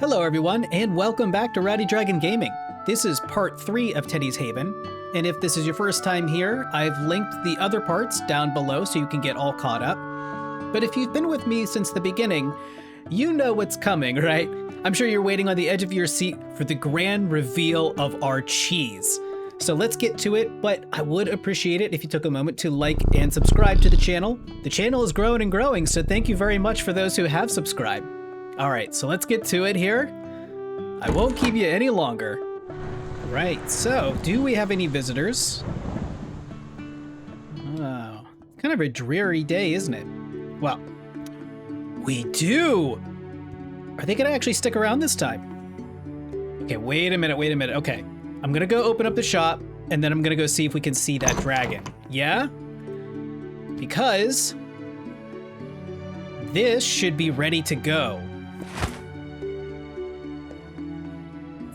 Hello everyone, and welcome back to Rowdy Dragon Gaming. This is part 3 of Teddy's Haven, and if this is your first time here, I've linked the other parts down below so you can get all caught up. But if you've been with me since the beginning, you know what's coming, right? I'm sure you're waiting on the edge of your seat for the grand reveal of our cheese. So let's get to it, but I would appreciate it if you took a moment to like and subscribe to the channel. The channel is growing and growing, so thank you very much for those who have subscribed. All right, so let's get to it here. I won't keep you any longer. Right, so do we have any visitors? Oh, kind of a dreary day, isn't it? Well, we do. Are they gonna actually stick around this time? Okay, wait a minute. Okay, I'm gonna go open up the shop and then I'm gonna go see if we can see that dragon. Yeah? Because this should be ready to go.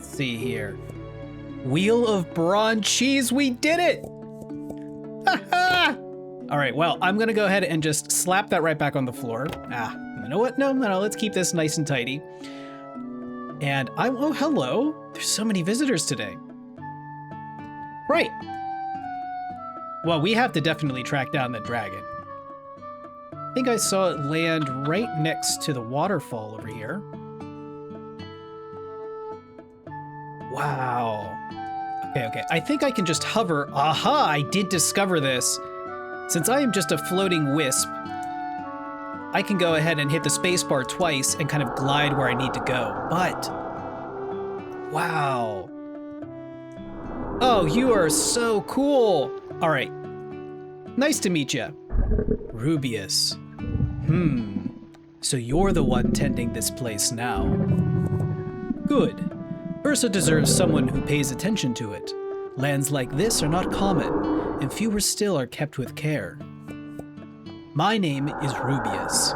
See here. Wheel of Brawn cheese, we did it! Ha-ha! All right, well, I'm gonna go ahead and just slap that right back on the floor. You know what? No, let's keep this nice and tidy. And oh, hello. There's so many visitors today. Right. Well, we have to definitely track down the dragon. I think I saw it land right next to the waterfall over here. Wow. Okay. I think I can just hover. Aha, I did discover this. Since I am just a floating wisp, I can go ahead and hit the spacebar twice and kind of glide where I need to go. But, wow. Oh, you are so cool. All right. Nice to meet you. Rubius. So you're the one tending this place now. Good. Ursa deserves someone who pays attention to it. Lands like this are not common, and fewer still are kept with care. My name is Rubius.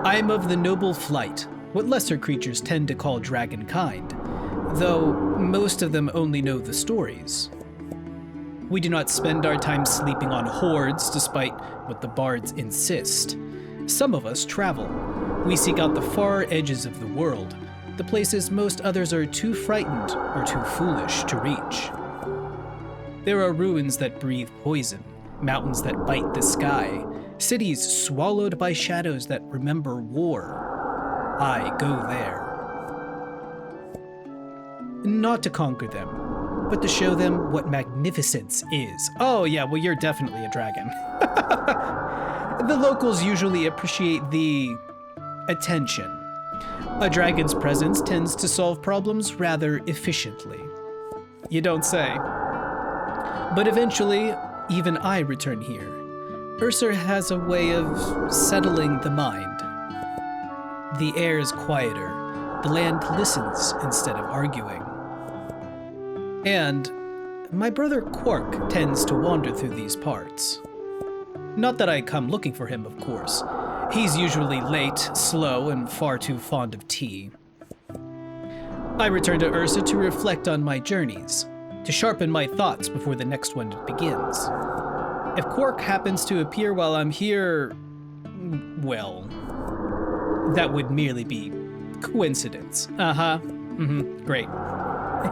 I am of the noble flight, what lesser creatures tend to call dragonkind, though most of them only know the stories. We do not spend our time sleeping on hoards, despite what the bards insist. Some of us travel. We seek out the far edges of the world, the places most others are too frightened or too foolish to reach. There are ruins that breathe poison, mountains that bite the sky, cities swallowed by shadows that remember war. I go there. Not to conquer them, but to show them what magnificence is. Oh yeah, well you're definitely a dragon. The locals usually appreciate the attention. A dragon's presence tends to solve problems rather efficiently. You don't say. But eventually, even I return here. Ursa has a way of settling the mind. The air is quieter. The land listens instead of arguing. And my brother Quark tends to wander through these parts. Not that I come looking for him, of course. He's usually late, slow, and far too fond of tea. I return to Ursa to reflect on my journeys, to sharpen my thoughts before the next one begins. If Quark happens to appear while I'm here, well, that would merely be coincidence. Great.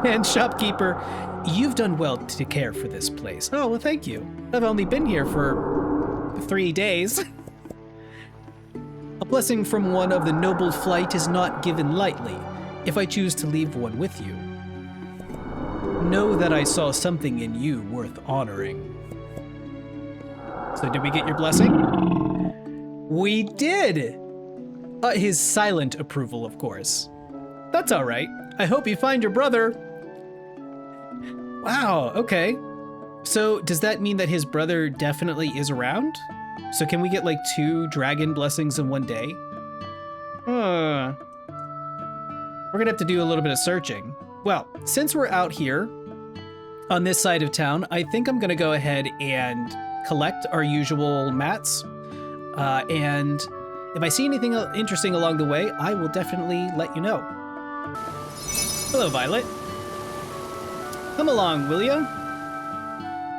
And shopkeeper, you've done well to care for this place. Oh, well, thank you. I've only been here for 3 days. A blessing from one of the noble flight is not given lightly, if I choose to leave one with you. Know that I saw something in you worth honoring. So did we get your blessing? We did! His silent approval, of course. That's all right. I hope you find your brother. Wow, okay. So does that mean that his brother definitely is around? So can we get like 2 dragon blessings in one day? We're gonna have to do a little bit of searching. Well, since we're out here on this side of town, I think I'm gonna go ahead and collect our usual mats. And if I see anything interesting along the way, I will definitely let you know. Hello, Violet. Come along, will ya?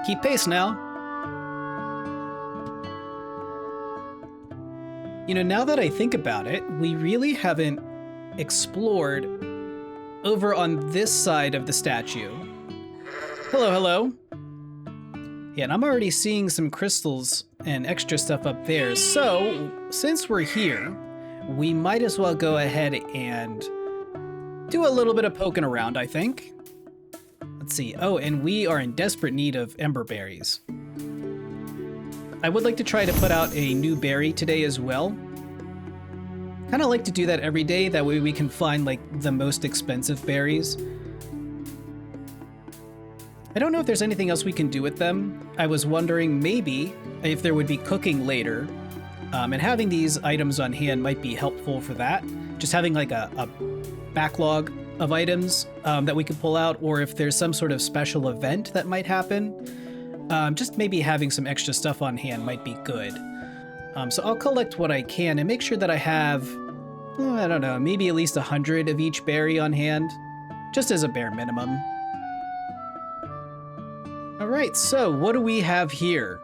Keep pace now. You know, now that I think about it, we really haven't explored over on this side of the statue. Hello, hello. Yeah, and I'm already seeing some crystals and extra stuff up there. So, since we're here, we might as well go ahead and do a little bit of poking around, I think. Let's see. Oh, and we are in desperate need of ember berries. I would like to try to put out a new berry today as well. Kind of like to do that every day. That way we can find like the most expensive berries. I don't know if there's anything else we can do with them. I was wondering maybe if there would be cooking later. And having these items on hand might be helpful for that. Just having like a backlog of items that we could pull out, or if there's some sort of special event that might happen. Just maybe having some extra stuff on hand might be good. So I'll collect what I can and make sure that I have, I don't know, maybe at least 100 of each berry on hand, just as a bare minimum. All right, so what do we have here?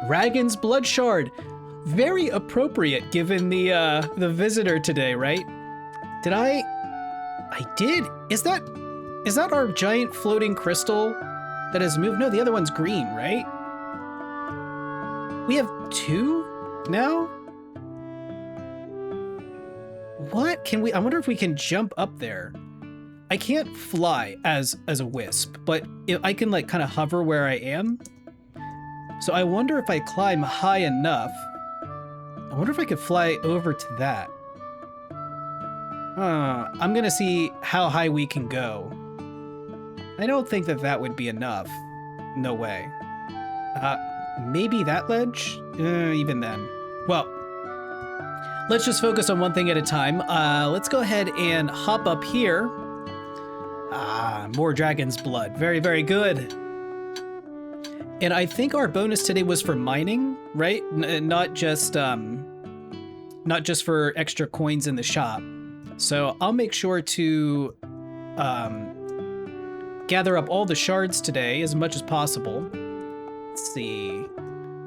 Dragon's Blood Shard. Very appropriate given the visitor today, right? Did I did. Is that our giant floating crystal that has moved? No, the other one's green, right? We have 2 now? What? Can we? I wonder if we can jump up there. I can't fly as a wisp, but I can like kind of hover where I am. So I wonder if I climb high enough. I wonder if I could fly over to that. I'm gonna see how high we can go. I don't think that would be enough. No way. Maybe that ledge? Even then. Well, let's just focus on one thing at a time. Let's go ahead and hop up here. More dragon's blood. Very, very good. And I think our bonus today was for mining, right? Not just for extra coins in the shop. So I'll make sure to gather up all the shards today as much as possible. Let's see.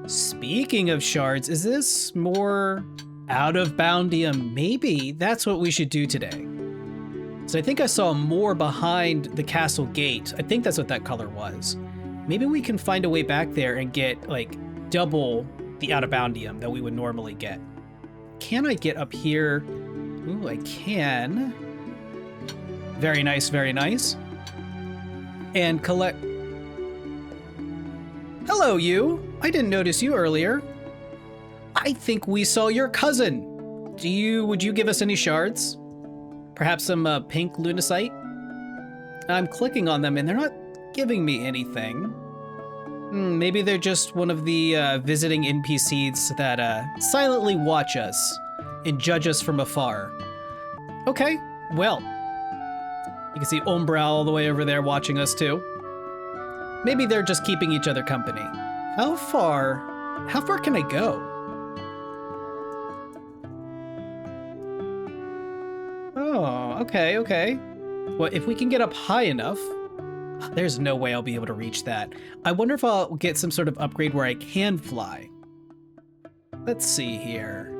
Speaking of shards, is this more out of boundium? Maybe that's what we should do today. So I think I saw more behind the castle gate. I think that's what that color was. Maybe we can find a way back there and get like double the out of boundium that we would normally get. Can I get up here? Ooh, I can. Very nice, very nice. And collect. Hello, you. I didn't notice you earlier. I think we saw your cousin. Would you give us any shards? Perhaps some pink lunacite? I'm clicking on them and they're not giving me anything. Maybe they're just one of the visiting NPCs that silently watch us and judge us from afar. Okay, well. You can see Umbra all the way over there watching us too. Maybe they're just keeping each other company. How far can I go? Oh, okay. Well, if we can get up high enough, there's no way I'll be able to reach that. I wonder if I'll get some sort of upgrade where I can fly. Let's see here.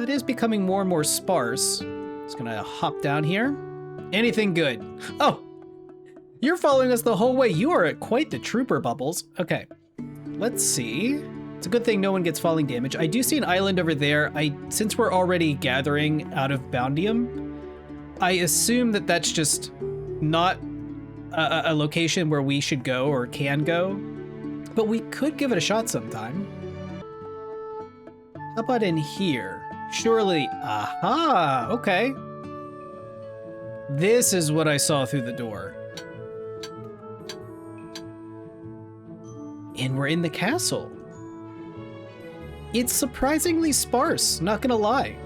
It is becoming more and more sparse. Just gonna hop down here. Anything good? Oh, you're following us the whole way. You are quite the trooper, Bubbles. Okay, let's see. It's a good thing no one gets falling damage. I do see an island over there. Since we're already gathering out of boundium, I assume that that's just not a location where we should go or can go, but we could give it a shot sometime. How about in here? Surely, aha, okay. This is what I saw through the door. And we're in the castle. It's surprisingly sparse, not gonna lie.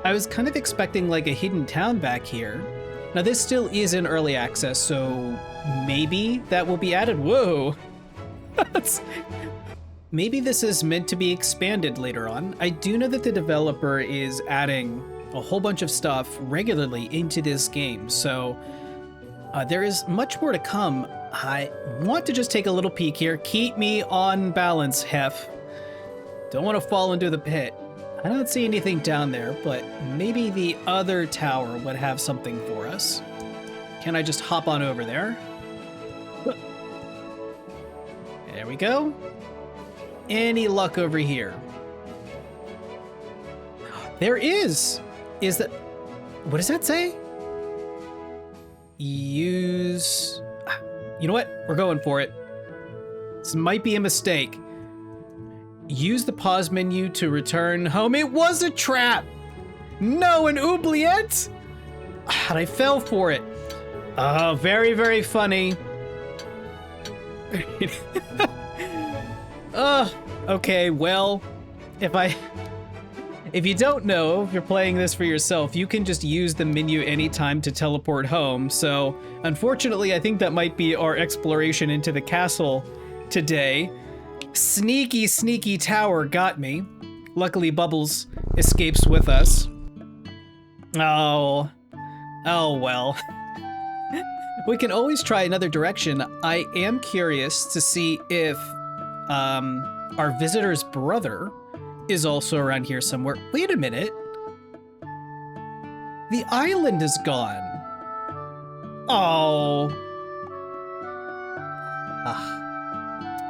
I was kind of expecting like a hidden town back here. Now this still is in early access, so maybe that will be added. Whoa. Maybe this is meant to be expanded later on. I do know that the developer is adding a whole bunch of stuff regularly into this game, so there is much more to come. I want to just take a little peek here. Keep me on balance, Hef. Don't want to fall into the pit. I don't see anything down there, but maybe the other tower would have something for us. Can I just hop on over there? There we go. Any luck over here? There is! Is that... What does that say? Use... You know what? We're going for it. This might be a mistake. Use the pause menu to return home. It was a trap! No, an oubliette? And I fell for it. Oh, very, very funny. Okay, well, if you don't know, if you're playing this for yourself, you can just use the menu anytime to teleport home. So, unfortunately, I think that might be our exploration into the castle today. Sneaky, sneaky tower got me. Luckily, Bubbles escapes with us. Oh well. We can always try another direction. I am curious to see if our visitor's brother is also around here somewhere. Wait a minute. The island is gone. Oh.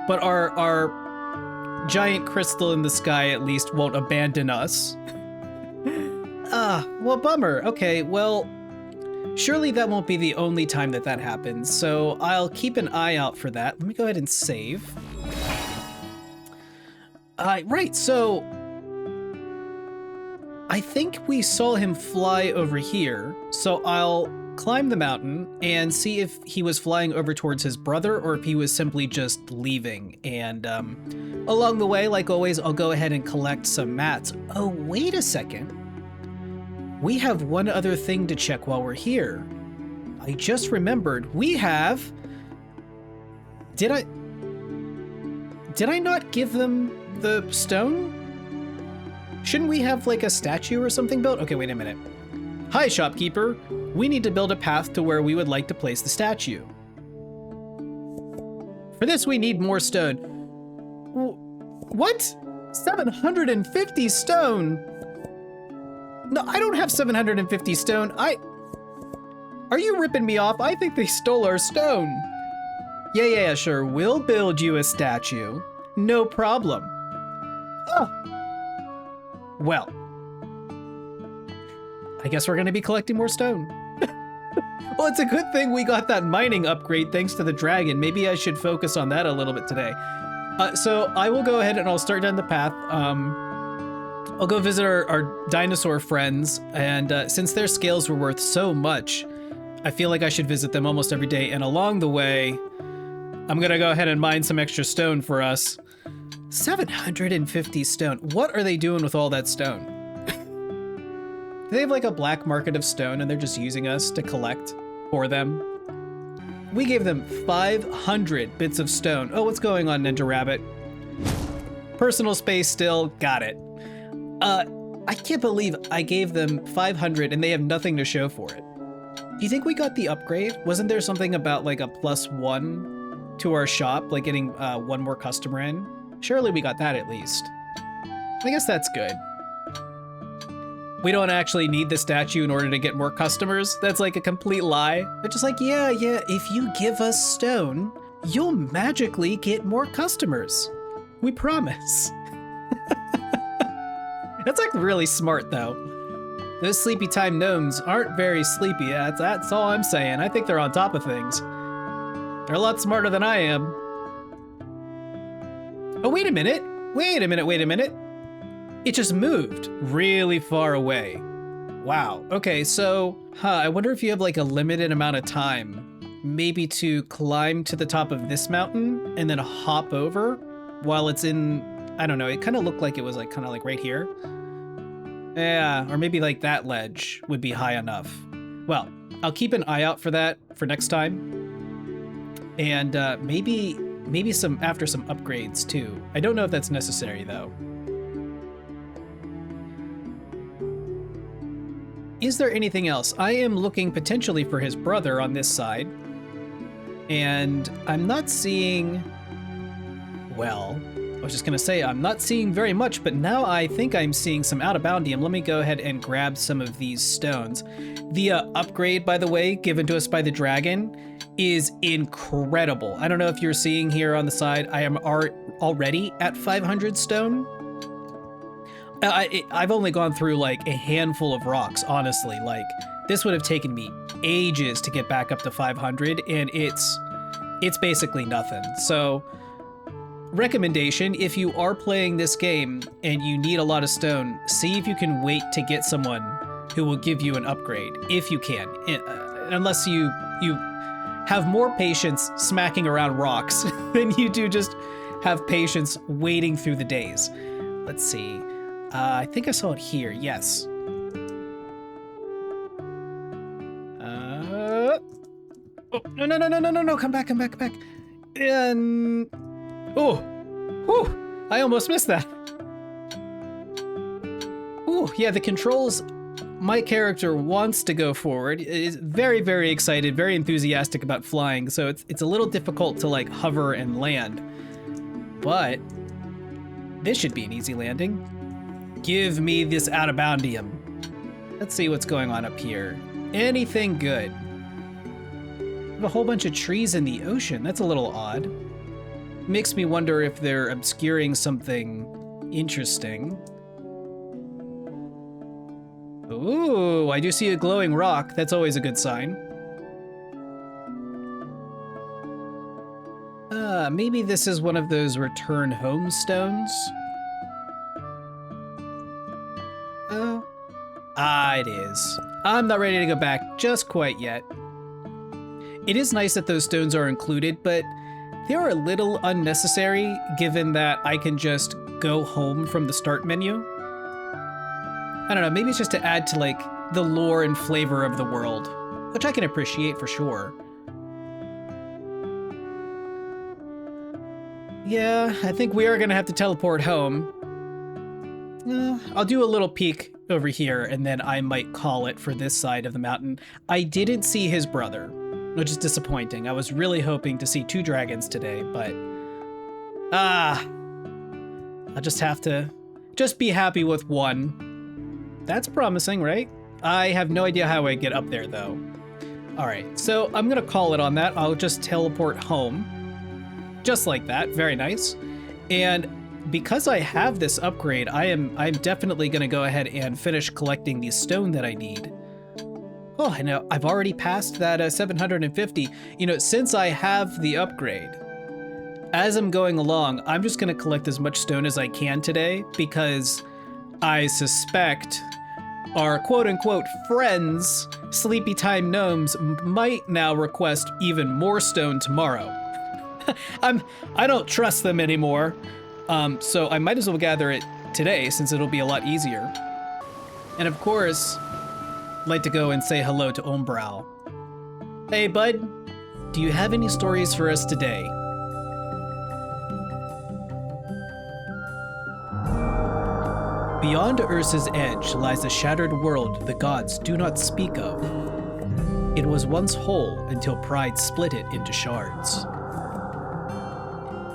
But our giant crystal in the sky at least won't abandon us. Well, bummer. Okay, well, surely that won't be the only time that happens, so I'll keep an eye out for that. Let me go ahead and save. Right, so I think we saw him fly over here, so I'll climb the mountain and see if he was flying over towards his brother or if he was simply just leaving. And along the way, like always, I'll go ahead and collect some mats. Oh, wait a second. We have one other thing to check while we're here. I just remembered we have... Did I not give them the stone? Shouldn't we have like a statue or something built? Okay, wait a minute. Hi, shopkeeper. We need to build a path to where we would like to place the statue. For this, we need more stone. What? 750 stone? No, I don't have 750 stone. Are you ripping me off? I think they stole our stone. Yeah, sure. We'll build you a statue. No problem. Oh. Well. I guess we're gonna be collecting more stone. Well, it's a good thing we got that mining upgrade thanks to the dragon. Maybe I should focus on that a little bit today. So I will go ahead and I'll start down the path. I'll go visit our dinosaur friends, and since their scales were worth so much, I feel like I should visit them almost every day. And along the way, I'm gonna go ahead and mine some extra stone for us. 750 stone. What are they doing with all that stone? Do they have like a black market of stone and they're just using us to collect for them? We gave them 500 bits of stone. Oh, what's going on, Ninja Rabbit? Personal space still, got it. I can't believe I gave them 500 and they have nothing to show for it. Do you think we got the upgrade? Wasn't there something about like a +1 to our shop, like getting one more customer in? Surely we got that at least. I guess that's good. We don't actually need the statue in order to get more customers. That's like a complete lie. They're just like, yeah, if you give us stone, you'll magically get more customers. We promise. That's like really smart though. Those sleepy time gnomes aren't very sleepy. That's all I'm saying. I think they're on top of things. They're a lot smarter than I am. Oh, wait a minute. Wait a minute. It just moved really far away. Wow. Okay, so, I wonder if you have like a limited amount of time, maybe to climb to the top of this mountain and then hop over while it's in, I don't know, it kind of looked like it was like kind of like right here. Yeah, or maybe like that ledge would be high enough. Well, I'll keep an eye out for that for next time. And maybe some after some upgrades too. I don't know if that's necessary though. Is there anything else? I am looking potentially for his brother on this side. And I'm not seeing... Well, I was just gonna say, I'm not seeing very much, but now I think I'm seeing some out-of-boundium. Let me go ahead and grab some of these stones. The upgrade, by the way, given to us by the dragon is incredible. I don't know if you're seeing here on the side, I am already at 500 stone. I've only gone through like a handful of rocks, honestly. Like, this would have taken me ages to get back up to 500, and it's basically nothing. So, recommendation, if you are playing this game and you need a lot of stone, see if you can wait to get someone who will give you an upgrade, if you can. Unless you have more patience smacking around rocks than you do just have patience waiting through the days. Let's see. I think I saw it here. Yes. Oh, no. Come back. And... Oh. Whew. I almost missed that. Ooh, yeah, the controls... My character wants to go forward, is very, very excited, very enthusiastic about flying, so it's a little difficult to, like, hover and land. But this should be an easy landing. Give me this out-of-boundium. Let's see what's going on up here. Anything good? We have a whole bunch of trees in the ocean. That's a little odd. Makes me wonder if they're obscuring something interesting. Ooh, I do see a glowing rock. That's always a good sign. Maybe this is one of those return home stones? Oh. It is. I'm not ready to go back just quite yet. It is nice that those stones are included, but they are a little unnecessary given that I can just go home from the start menu. I don't know, maybe it's just to add to, like, the lore and flavor of the world, which I can appreciate for sure. Yeah, I think we are gonna have to teleport home. I'll do a little peek over here, and then I might call it for this side of the mountain. I didn't see his brother, which is disappointing. I was really hoping to see 2 dragons today, but... I'll just have to be happy with 1. That's promising, right? I have no idea how I get up there, though. All right, so I'm gonna call it on that. I'll just teleport home. Just like that, very nice. And because I have this upgrade, I'm definitely gonna go ahead and finish collecting the stone that I need. Oh, I know, I've already passed that 750. You know, since I have the upgrade, as I'm going along, I'm just gonna collect as much stone as I can today, because I suspect our quote-unquote friends, Sleepy Time Gnomes, might now request even more stone tomorrow. I don't trust them anymore, so I might as well gather it today since it'll be a lot easier. And of course, I'd like to go and say hello to Umbral. Hey bud, do you have any stories for us today? Beyond Ursa's edge lies a shattered world the gods do not speak of. It was once whole until pride split it into shards.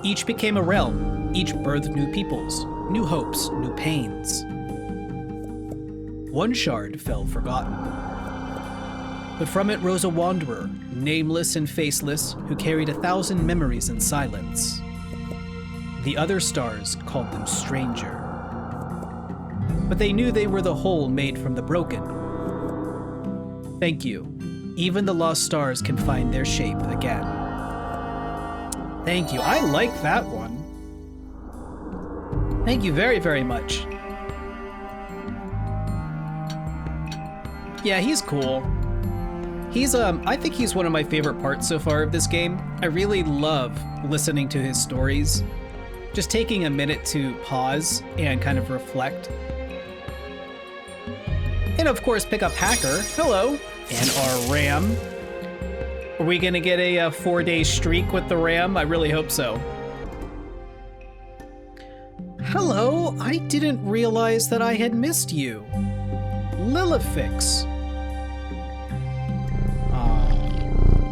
Each became a realm, each birthed new peoples, new hopes, new pains. One shard fell forgotten. But from it rose a wanderer, nameless and faceless, who carried 1,000 memories in silence. The other stars called them stranger. But they knew they were the whole made from the broken. Thank you. Even the lost stars can find their shape again. Thank you. I like that one. Thank you very, very much. Yeah, he's cool. He's, I think he's one of my favorite parts so far of this game. I really love listening to his stories. Just taking a minute to pause and kind of reflect. And of course, pick up Hacker. Hello. And our ram. Are we gonna get a 4-day streak with the ram? I really hope so. Hello. I didn't realize that I had missed you. Lilifix.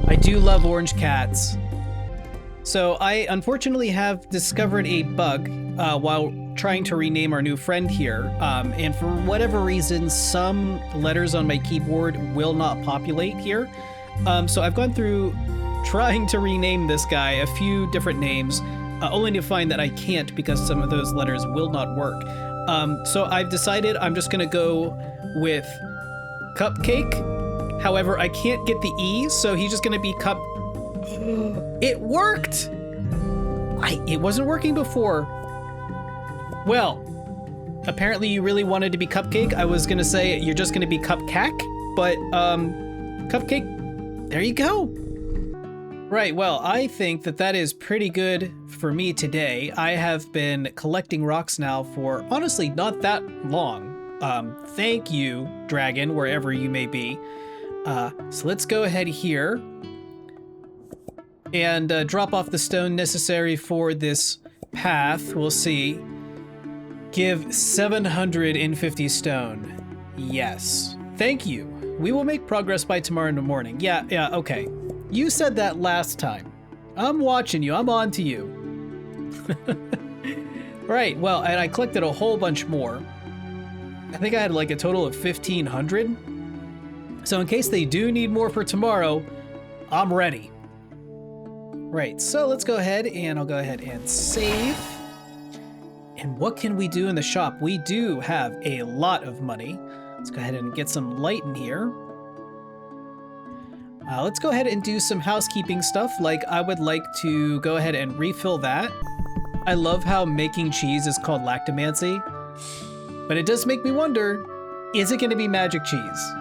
I do love orange cats. So I unfortunately have discovered a bug while trying to rename our new friend here, and for whatever reason, some letters on my keyboard will not populate here. So I've gone through trying to rename this guy a few different names, only to find that I can't because some of those letters will not work. So I've decided I'm just gonna go with Cupcake. However, I can't get the E, so he's just gonna be Cup. It worked! It wasn't working before. Well, apparently you really wanted to be Cupcake. I was gonna say you're just gonna be Cupcack, but Cupcake, there you go. Right, well, I think that that is pretty good for me today. I have been collecting rocks now for, honestly, not that long. Thank you, dragon, wherever you may be. So let's go ahead here and drop off the stone necessary for this path. We'll see. Give 750 stone. Yes. Thank you. We will make progress by tomorrow in the morning. Yeah, okay. You said that last time. I'm watching you. I'm on to you. Right, well, and I collected a whole bunch more. I think I had like a total of 1,500. So in case they do need more for tomorrow, I'm ready. Right, so let's go ahead and I'll go ahead and save. And what can we do in the shop? We do have a lot of money. Let's go ahead and get some light in here. Let's go ahead and do some housekeeping stuff. Like I would like to go ahead and refill that. I love how making cheese is called lactomancy, but it does make me wonder, is it gonna be magic cheese?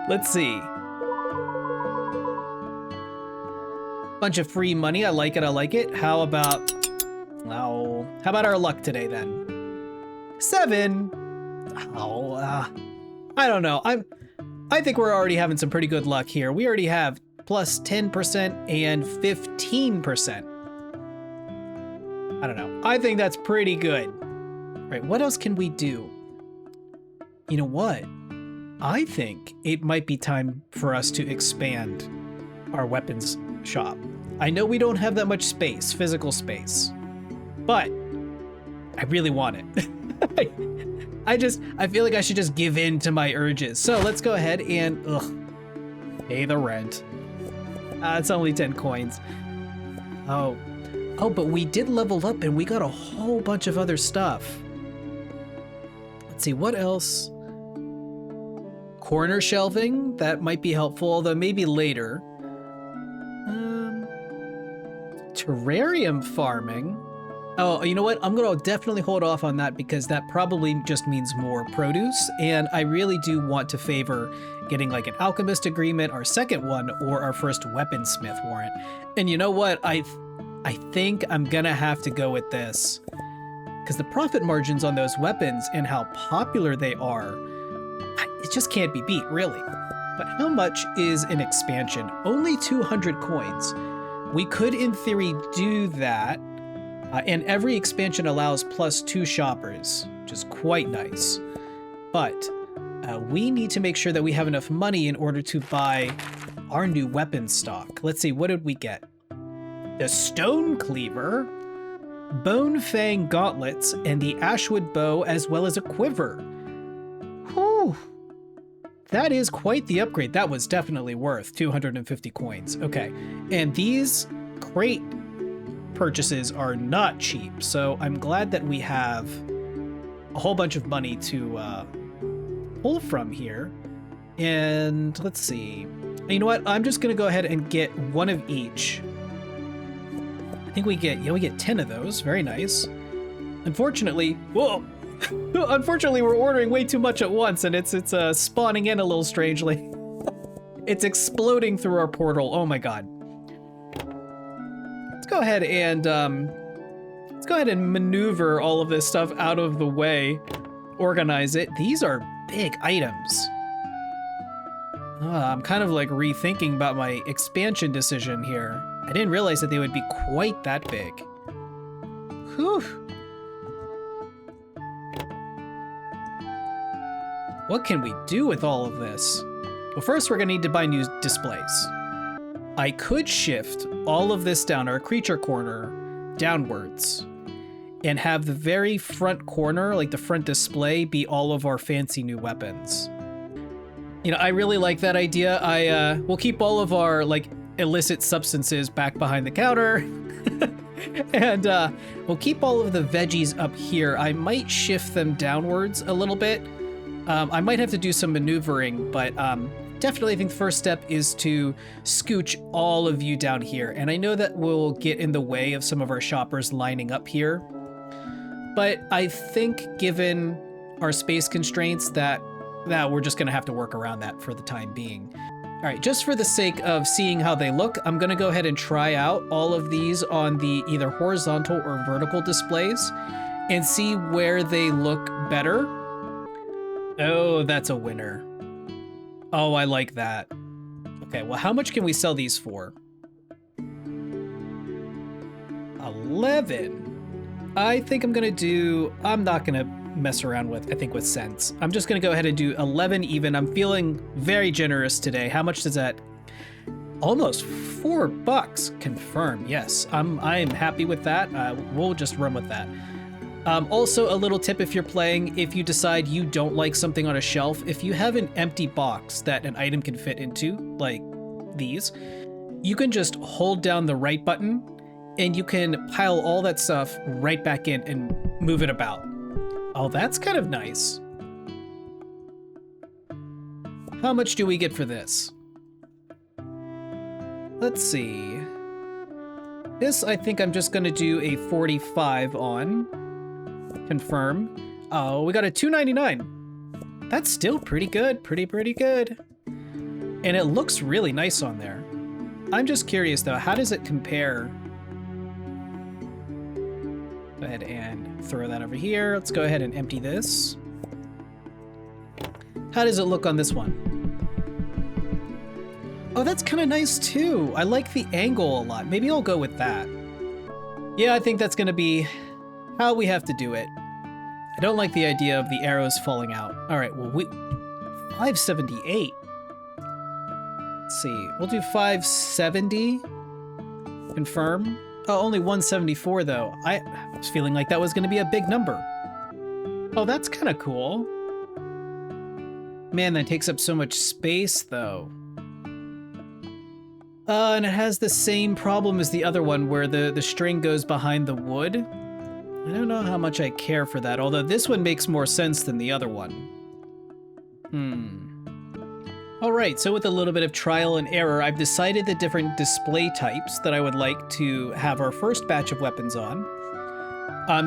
Let's see. Bunch of free money, I like it, I like it. How about our luck today then? 7. I don't know. I think we're already having some pretty good luck here. We already have plus 10% and 15%. I don't know. I think that's pretty good. Right, what else can we do? You know what? I think it might be time for us to expand our weapons shop. I know we don't have that much space, physical space, but I really want it. I feel like I should just give in to my urges. So let's go ahead and pay the rent. It's only 10 coins. Oh, but we did level up and we got a whole bunch of other stuff. Let's see, what else? Corner shelving, that might be helpful, although maybe later. Terrarium farming. Oh, you know what? I'm going to definitely hold off on that because that probably just means more produce. And I really do want to favor getting like an alchemist agreement, our second one, or our first weaponsmith warrant. And you know what? I think I'm going to have to go with this because the profit margins on those weapons and how popular they are, it just can't be beat, really. But how much is an expansion? Only 200 coins. We could, in theory, do that. And every expansion allows plus 2 shoppers, which is quite nice. But we need to make sure that we have enough money in order to buy our new weapon stock. Let's see, what did we get? The Stone Cleaver, Bone Fang Gauntlets, and the Ashwood Bow, as well as a quiver. Whew. That is quite the upgrade. That was definitely worth 250 coins. Okay, and these crate purchases are not cheap, so I'm glad that we have a whole bunch of money to pull from here. And let's see. You know what? I'm just gonna go ahead and get one of each. I think we get 10 of those. Very nice. Unfortunately, whoa! Unfortunately, we're ordering way too much at once, and it's spawning in a little strangely. It's exploding through our portal. Oh my god. Let's go ahead and maneuver all of this stuff out of the way. Organize it. These are big items. I'm kind of like rethinking about my expansion decision here. I didn't realize that they would be quite that big. Whew. What can we do with all of this? Well, first we're gonna need to buy new displays. I could shift all of this down, our creature corner, downwards. and have the very front corner, like the front display, be all of our fancy new weapons. You know, I really like that idea. We'll keep all of our like illicit substances back behind the counter. And we'll keep all of the veggies up here. I might shift them downwards a little bit. I might have to do some maneuvering, but definitely I think the first step is to scooch all of you down here. And I know that will get in the way of some of our shoppers lining up here. But I think given our space constraints that we're just gonna have to work around that for the time being. All right, just for the sake of seeing how they look, I'm gonna go ahead and try out all of these on the either horizontal or vertical displays and see where they look better. Oh, that's a winner. Oh, I like that. Okay, well, how much can we sell these for? 11. I think I'm not gonna mess around with cents. I'm just gonna go ahead and do 11 even. I'm feeling very generous today. How much does that? Almost $4. Confirm. Yes, I'm happy with that. We'll just run with that. Also, a little tip if you're playing, if you decide you don't like something on a shelf, if you have an empty box that an item can fit into, like these, you can just hold down the right button and you can pile all that stuff right back in and move it about. Oh, that's kind of nice. How much do we get for this? Let's see. This, I think I'm just gonna do a 45 on. Confirm. Oh, we got a $2.99. That's still pretty good, pretty good. And it looks really nice on there. I'm just curious though, how does it compare? Go ahead and throw that over here. Let's go ahead and empty this. How does it look on this one? Oh, that's kind of nice too. I like the angle a lot. Maybe I'll go with that. Yeah, I think that's gonna be how we have to do it. I don't like the idea of the arrows falling out. All right, well, 578. Let's see, we'll do 570. Confirm. Oh, only 174 though. I was feeling like that was gonna be a big number. Oh, that's kind of cool. Man, that takes up so much space though. And it has the same problem as the other one where the string goes behind the wood. I don't know how much I care for that, although this one makes more sense than the other one. Alright, so with a little bit of trial and error, I've decided the different display types that I would like to have our first batch of weapons on.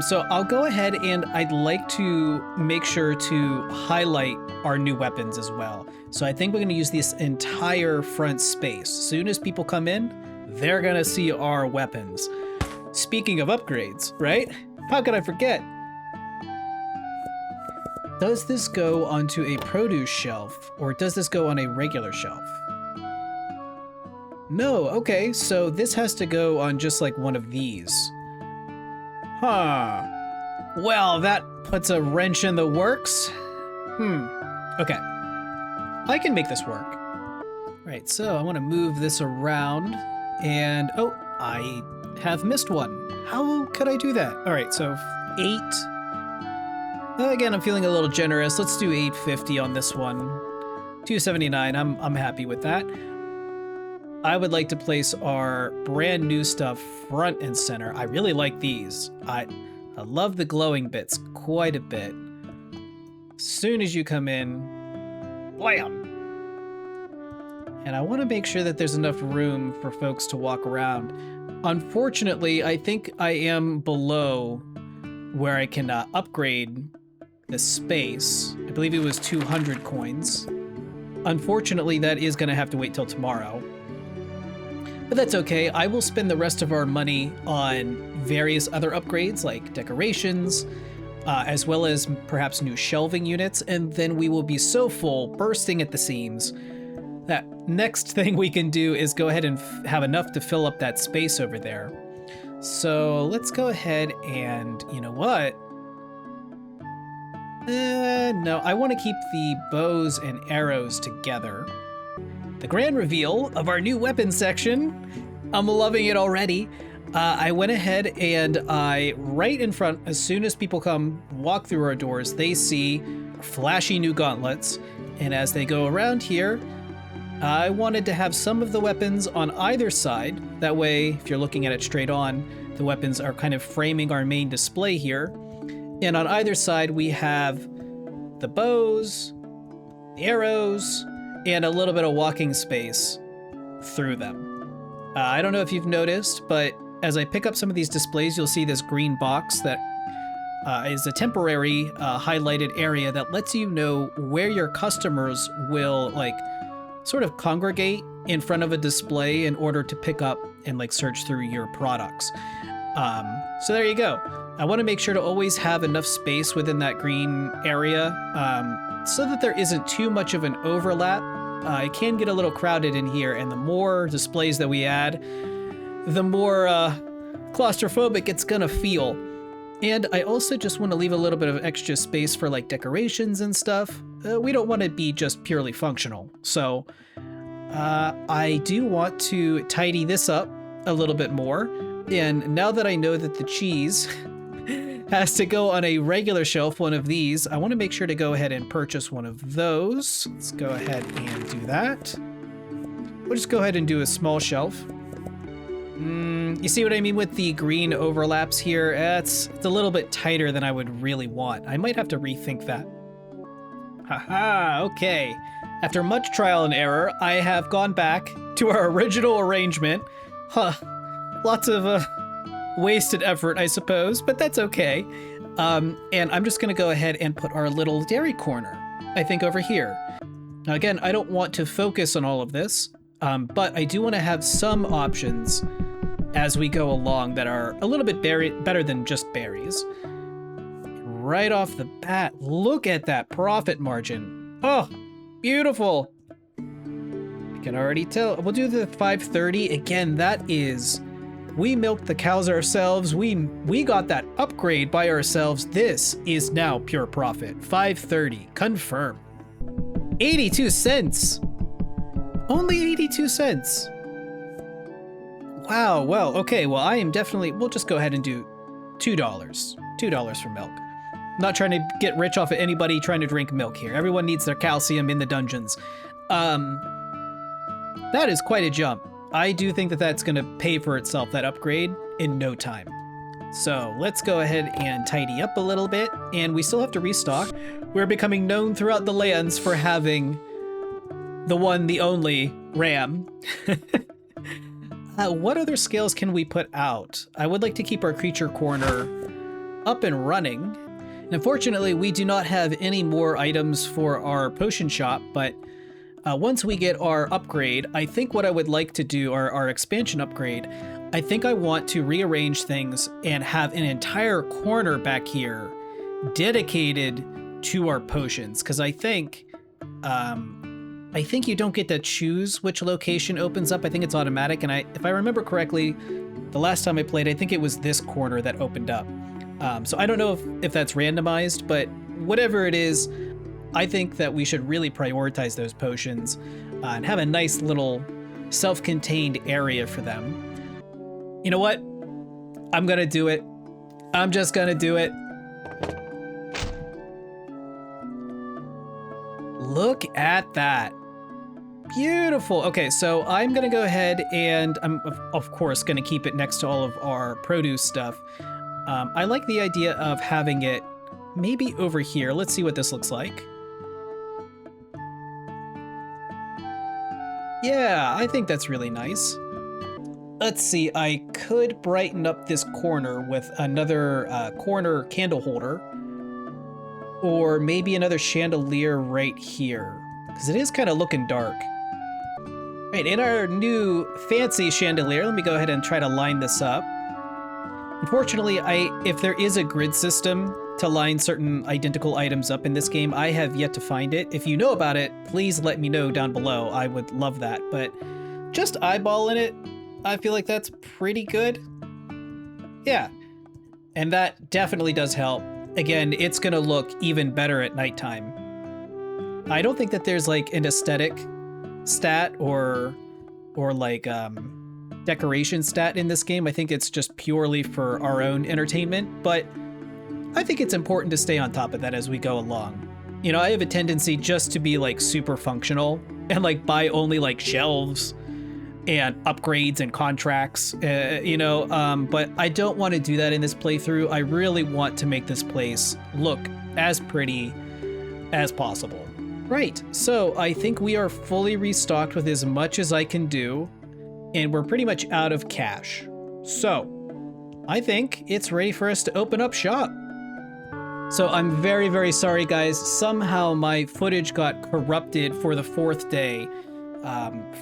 So I'll go ahead and I'd like to make sure to highlight our new weapons as well. So I think we're going to use this entire front space. As soon as people come in, they're going to see our weapons. Speaking of upgrades, right? How could I forget? Does this go onto a produce shelf or does this go on a regular shelf? No, okay, so this has to go on just like one of these. Huh. Well, that puts a wrench in the works. Okay. I can make this work. Right, so I want to move this around and, oh, I have missed one. How could I do that? All right, so 8. Again, I'm feeling a little generous. Let's do 850 on this one. 279, I'm happy with that. I would like to place our brand new stuff front and center. I really like these. I love the glowing bits quite a bit. As soon as you come in, blam! And I want to make sure that there's enough room for folks to walk around. Unfortunately, I think I am below where I can upgrade the space. I believe it was 200 coins. Unfortunately, that is going to have to wait till tomorrow. But that's okay. I will spend the rest of our money on various other upgrades like decorations, as well as perhaps new shelving units, and then we will be so full, bursting at the seams, that next thing we can do is go ahead and have enough to fill up that space over there. So let's go ahead and, you know what? No, I want to keep the bows and arrows together. The grand reveal of our new weapon section. I'm loving it already. I went ahead and right in front, as soon as people come walk through our doors, they see flashy new gauntlets. And as they go around here, I wanted to have some of the weapons on either side. That way, if you're looking at it straight on, the weapons are kind of framing our main display here. And on either side, we have the bows, the arrows, and a little bit of walking space through them. I don't know if you've noticed, but as I pick up some of these displays, you'll see this green box that is a temporary highlighted area that lets you know where your customers will sort of congregate in front of a display in order to pick up and search through your products. So there you go. I want to make sure to always have enough space within that green area so that there isn't too much of an overlap. It can get a little crowded in here, and the more displays that we add, the more claustrophobic it's gonna feel. And I also just want to leave a little bit of extra space for decorations and stuff. We don't want to be just purely functional. So I do want to tidy this up a little bit more. And now that I know that the cheese has to go on a regular shelf, one of these, I want to make sure to go ahead and purchase one of those. Let's go ahead and do that. We'll just go ahead and do a small shelf. You see what I mean with the green overlaps here? It's a little bit tighter than I would really want. I might have to rethink that. Haha, okay. After much trial and error, I have gone back to our original arrangement. Lots of wasted effort, I suppose, but that's okay. And I'm just gonna go ahead and put our little dairy corner, I think, over here. Now again, I don't want to focus on all of this, but I do want to have some options as we go along that are a little bit better than just berries. Right off the bat, look at that profit margin. Oh, beautiful. I can already tell. We'll do the 530. Again, that is, we milked the cows ourselves. We got that upgrade by ourselves. This is now pure profit. 530, confirm. 82 cents. Only 82 cents. Wow, well, okay, well, I am definitely, we'll just go ahead and do $2. $2 for milk. I'm not trying to get rich off of anybody trying to drink milk here. Everyone needs their calcium in the dungeons. That is quite a jump. I do think that that's going to pay for itself, that upgrade, in no time. So let's go ahead and tidy up a little bit, and we still have to restock. We're becoming known throughout the lands for having the one, the only ram. What other scales can we put out? I would like to keep our creature corner up and running. And unfortunately, we do not have any more items for our potion shop, but once we get our upgrade, I think what I would like to do, our expansion upgrade, I think I want to rearrange things and have an entire corner back here dedicated to our potions, because I think you don't get to choose which location opens up. I think it's automatic, and if I remember correctly, the last time I played, I think it was this corner that opened up. So I don't know if that's randomized, but whatever it is, I think that we should really prioritize those potions and have a nice little self-contained area for them. You know what? I'm gonna do it. I'm just gonna do it. Look at that. Beautiful. Okay, so I'm gonna go ahead and I'm of course gonna keep it next to all of our produce stuff. I like the idea of having it maybe over here. Let's see what this looks like. Yeah, I think that's really nice. Let's see, I could brighten up this corner with another corner candle holder, or maybe another chandelier right here, because it is kind of looking dark. Right, in our new fancy chandelier, let me go ahead and try to line this up. Unfortunately, if there is a grid system to line certain identical items up in this game, I have yet to find it. If you know about it, please let me know down below. I would love that. But just eyeballing it, I feel like that's pretty good. Yeah, and that definitely does help. Again, it's gonna look even better at nighttime. I don't think that there's like an aesthetic stat or like decoration stat in this game. I think it's just purely for our own entertainment, but I think it's important to stay on top of that as we go along. You know, I have a tendency just to be like super functional and like buy only like shelves and upgrades and contracts, but I don't want to do that in this playthrough. I really want to make this place look as pretty as possible. Right, so I think we are fully restocked with as much as I can do, and we're pretty much out of cash. So I think it's ready for us to open up shop. So I'm very, very sorry, guys. Somehow my footage got corrupted for the 4th day.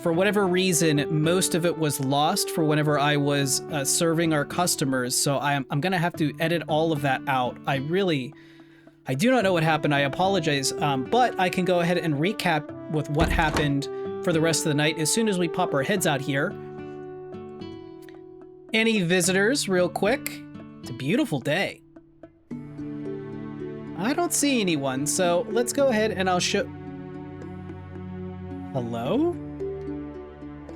For whatever reason, most of it was lost for whenever I was serving our customers. So I'm going to have to edit all of that out. I do not know what happened. I apologize. But I can go ahead and recap with what happened for the rest of the night as soon as we pop our heads out here. Any visitors real quick? It's a beautiful day. I don't see anyone, so let's go ahead and I'll show... Hello?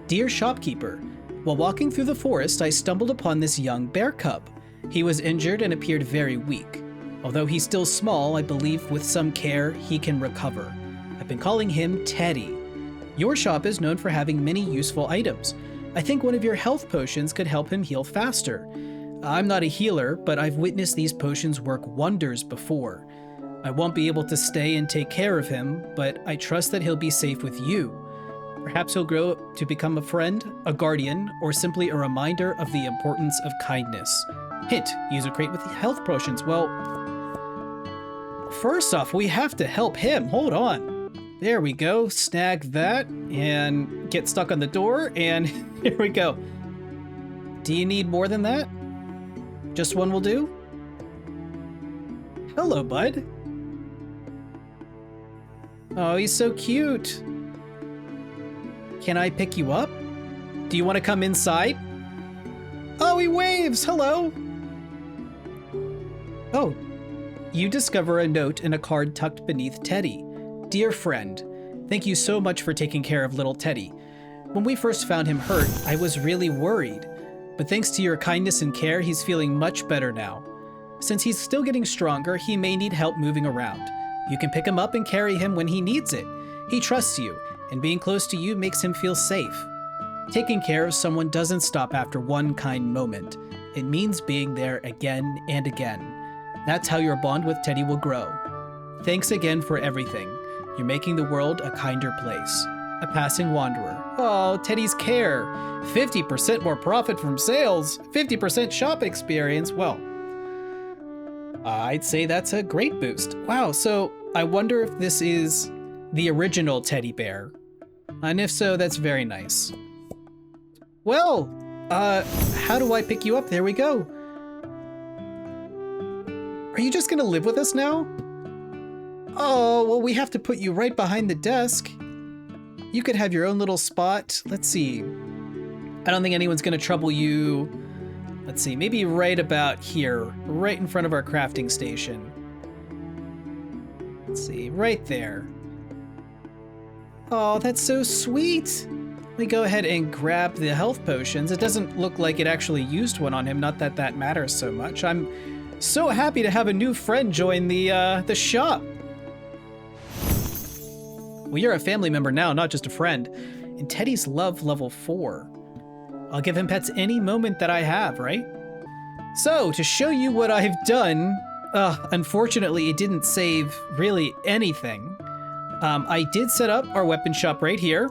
Dear shopkeeper, while walking through the forest, I stumbled upon this young bear cub. He was injured and appeared very weak. Although he's still small, I believe with some care he can recover. I've been calling him Teddy. Your shop is known for having many useful items. I think one of your health potions could help him heal faster. I'm not a healer, but I've witnessed these potions work wonders before. I won't be able to stay and take care of him, but I trust that he'll be safe with you. Perhaps he'll grow to become a friend, a guardian, or simply a reminder of the importance of kindness. Hint, use a crate with health potions. Well, first off, we have to help him. Hold on. There we go. Snag that and get stuck on the door, and here we go. Do you need more than that? Just one will do? Hello, bud. Oh, he's so cute. Can I pick you up? Do you want to come inside? Oh, he waves! Hello! Oh, you discover a note and a card tucked beneath Teddy. Dear friend, thank you so much for taking care of little Teddy. When we first found him hurt, I was really worried. But thanks to your kindness and care, he's feeling much better now. Since he's still getting stronger, he may need help moving around. You can pick him up and carry him when he needs it. He trusts you, and being close to you makes him feel safe. Taking care of someone doesn't stop after one kind moment. It means being there again and again. That's how your bond with Teddy will grow. Thanks again for everything. You're making the world a kinder place. A passing wanderer. Oh, Teddy's care. 50% more profit from sales. 50% shop experience. Well, I'd say that's a great boost. Wow, so I wonder if this is the original teddy bear. And if so, that's very nice. Well, how do I pick you up? There we go. Are you just gonna live with us now? Oh, well, we have to put you right behind the desk. You could have your own little spot. Let's see. I don't think anyone's gonna trouble you. Let's see, maybe right about here, right in front of our crafting station. Let's see, right there. Oh, that's so sweet. Let me go ahead and grab the health potions. It doesn't look like it actually used one on him, not that that matters so much. I'm so happy to have a new friend join the shop. Well, you're a family member now, not just a friend. And Teddy's love level 4. I'll give him pets any moment that I have, right? So, to show you what I've done, unfortunately it didn't save really anything. I did set up our weapon shop right here.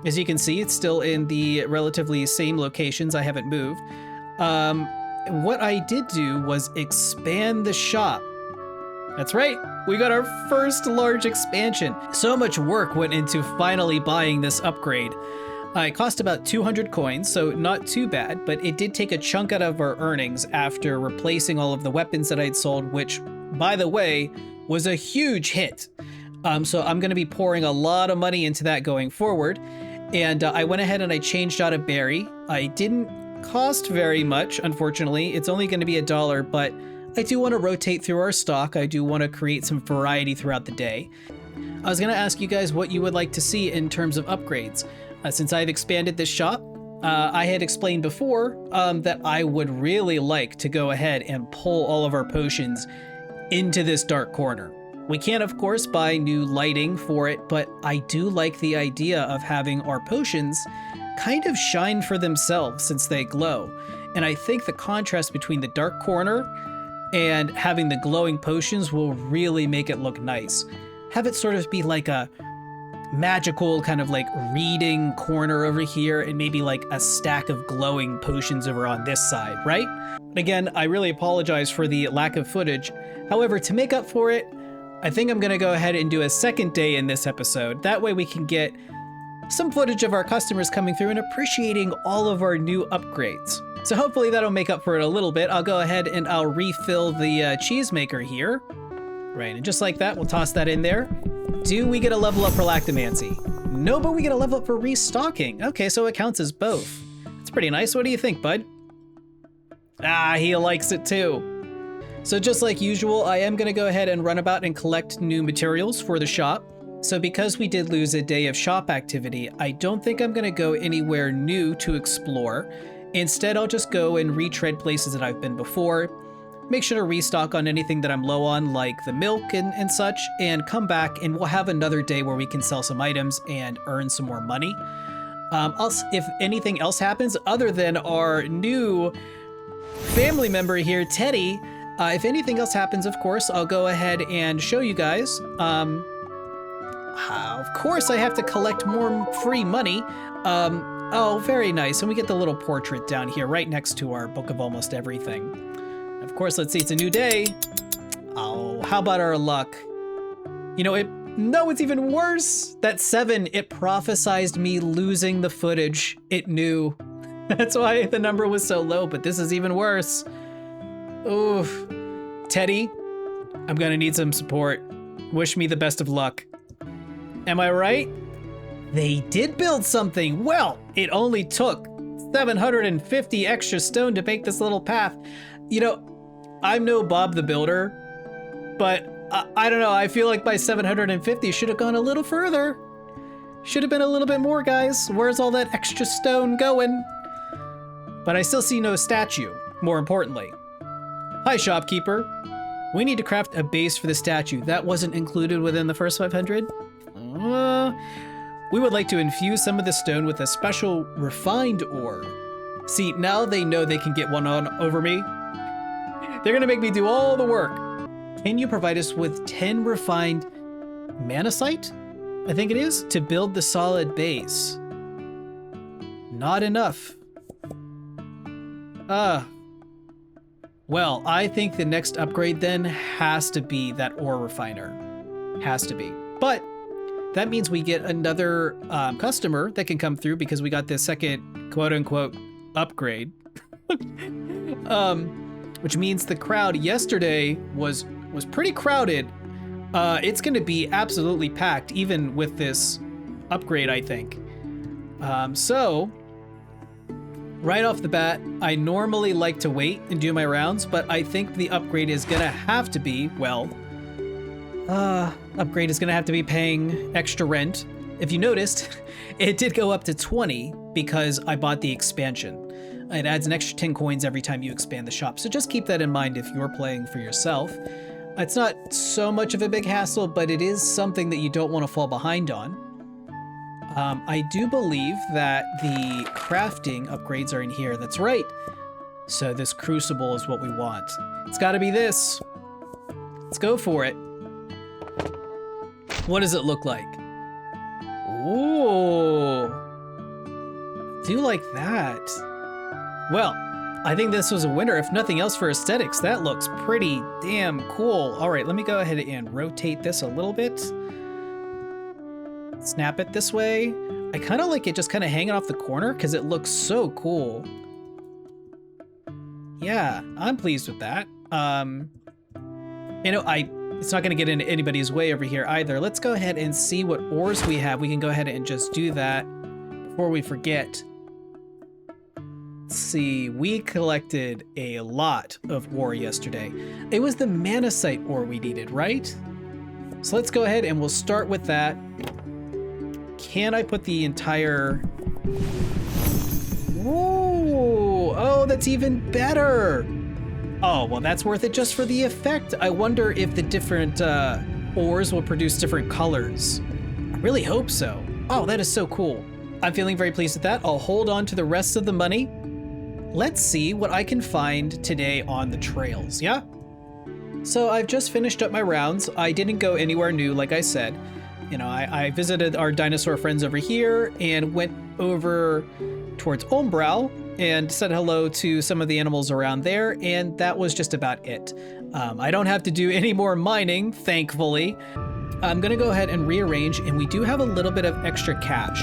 As you can see, it's still in the relatively same locations. I haven't moved. What I did do was expand the shop. That's right, we got our first large expansion. So much work went into finally buying this upgrade. It cost about 200 coins, so not too bad, but it did take a chunk out of our earnings after replacing all of the weapons that I'd sold, which, by the way, was a huge hit. So I'm going to be pouring a lot of money into that going forward. And I went ahead and I changed out a berry. I didn't cost very much, unfortunately. It's only going to be $1, but I do want to rotate through our stock. I do want to create some variety throughout the day. I was going to ask you guys what you would like to see in terms of upgrades. Since I've expanded this shop, I had explained before that I would really like to go ahead and pull all of our potions into this dark corner. We can, of course, buy new lighting for it, but I do like the idea of having our potions kind of shine for themselves since they glow. And I think the contrast between the dark corner and having the glowing potions will really make it look nice. Have it sort of be like a magical kind of like reading corner over here and maybe like a stack of glowing potions over on this side, right? Again, I really apologize for the lack of footage. However, to make up for it, I think I'm gonna go ahead and do a second day in this episode. That way we can get some footage of our customers coming through and appreciating all of our new upgrades. So hopefully that'll make up for it a little bit. I'll go ahead and I'll refill the cheese maker here. Right, and just like that, we'll toss that in there. Do we get a level up for lactomancy? No, but we get a level up for restocking. Okay, so it counts as both. That's pretty nice. What do you think, bud? Ah, he likes it too. So just like usual, I am gonna go ahead and run about and collect new materials for the shop. So because we did lose a day of shop activity, I don't think I'm gonna go anywhere new to explore. Instead, I'll just go and retread places that I've been before, make sure to restock on anything that I'm low on, like the milk and such, and come back and we'll have another day where we can sell some items and earn some more money. If anything else happens other than our new family member here, Teddy, if anything else happens, of course, I'll go ahead and show you guys. Of course, I have to collect more free money. Oh, very nice. And we get the little portrait down here right next to our Book of Almost Everything. Of course, let's see, it's a new day. Oh, how about our luck? You know, it's even worse. That 7, it prophesized me losing the footage. It knew. That's why the number was so low, but this is even worse. Oof. Teddy, I'm gonna need some support. Wish me the best of luck. Am I right? They did build something. Well, it only took 750 extra stone to make this little path. You know, I'm no Bob the Builder, but I don't know. I feel like my 750 should have gone a little further. Should have been a little bit more, guys. Where's all that extra stone going? But I still see no statue, more importantly. Hi, shopkeeper. We need to craft a base for the statue. That wasn't included within the first 500? We would like to infuse some of the stone with a special refined ore. See, now they know they can get one on over me. They're gonna make me do all the work. Can you provide us with 10 refined manasite? I think it is, to build the solid base. Not enough. Well, I think the next upgrade then has to be that ore refiner. Has to be. But that means we get another customer that can come through because we got this second quote-unquote upgrade. Which means the crowd yesterday was pretty crowded. It's going to be absolutely packed, even with this upgrade, I think. So, right off the bat, I normally like to wait and do my rounds, but I think the upgrade is going to have to be, upgrade is going to have to be paying extra rent. If you noticed, it did go up to 20 because I bought the expansion. It adds an extra 10 coins every time you expand the shop, so just keep that in mind if you're playing for yourself. It's not so much of a big hassle, but it is something that you don't want to fall behind on. I do believe that the crafting upgrades are in here. That's right. So this crucible is what we want. It's got to be this. Let's go for it. What does it look like? Ooh. I do like that. Well, I think this was a winner, if nothing else for aesthetics. That looks pretty damn cool. All right, let me go ahead and rotate this a little bit. Snap it this way. I kind of like it just kind of hanging off the corner because it looks so cool. Yeah, I'm pleased with that. It's not going to get in anybody's way over here either. Let's go ahead and see what ores we have. We can go ahead and just do that before we forget. Let's see, we collected a lot of ore yesterday. It was the manasite ore we needed, right? So let's go ahead and we'll start with that. Can I put the entire... Ooh, oh, that's even better. Oh, well, that's worth it just for the effect. I wonder if the different ores will produce different colors. I really hope so. Oh, that is so cool. I'm feeling very pleased with that. I'll hold on to the rest of the money. Let's see what I can find today on the trails, yeah? So I've just finished up my rounds. I didn't go anywhere new, like I said. You know, I visited our dinosaur friends over here and went over towards Umbral and said hello to some of the animals around there, and that was just about it. I don't have to do any more mining, thankfully. I'm gonna go ahead and rearrange, and we do have a little bit of extra cash